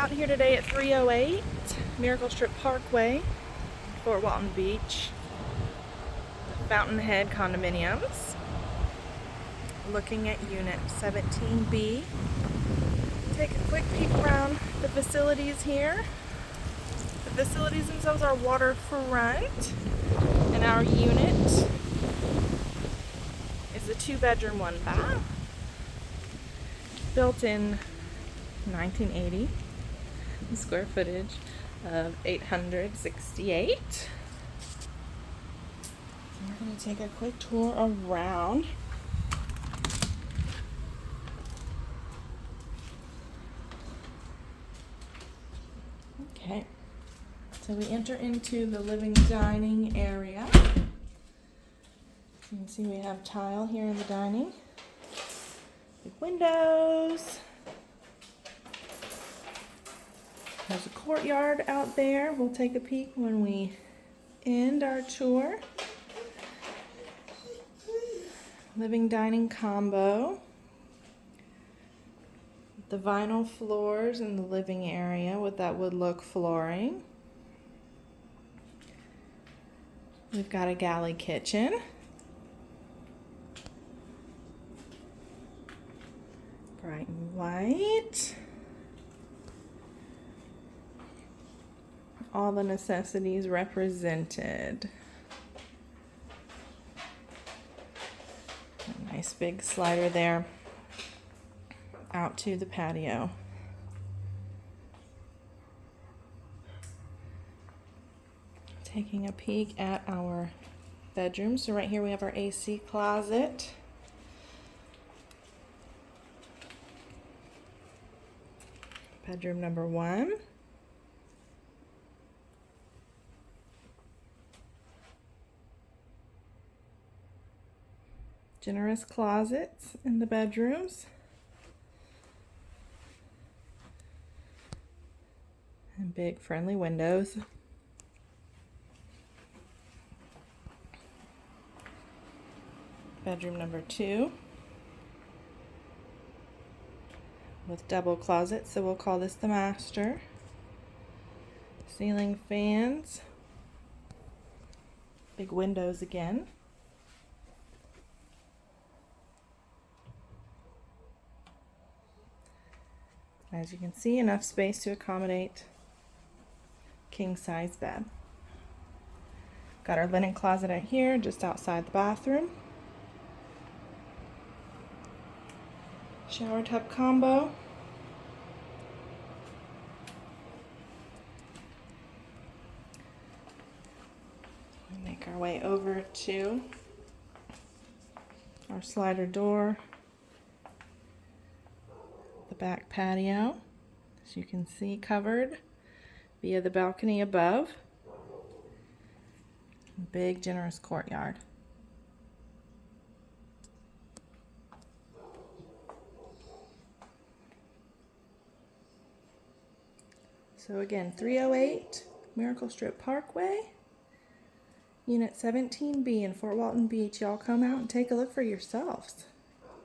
out here today at 308 Miracle Strip Parkway, Fort Walton Beach, Fountainhead Condominiums, looking at Unit 17B. Take a quick peek around the facilities here. The facilities themselves are waterfront, and our unit is a 2-bedroom, 1-bath, built in 1980, square footage of 868. So we're going to take a quick tour around. Okay, so we enter into the living dining area. You can see we have tile here in the dining, big windows. There's a courtyard out there. We'll take a peek when we end our tour. Living dining combo. The vinyl floors in the living area with that wood look flooring. We've got a galley kitchen. Bright and white. All the necessities represented. A nice big slider there out to the patio. Taking a peek at our bedroom. So right here we have our AC closet. Bedroom number 1. Generous closets in the bedrooms. And big friendly windows. Bedroom number 2. With double closets, so we'll call this the master. Ceiling fans. Big windows again. As you can see, enough space to accommodate king-size bed. Got our linen closet out here, just outside the bathroom. Shower tub combo. We make our way over to our slider door. The back patio, as you can see, covered via the balcony above. Big generous courtyard. So again, 308 Miracle Strip Parkway, Unit 17B in Fort Walton Beach. Y'all come out and take a look for yourselves.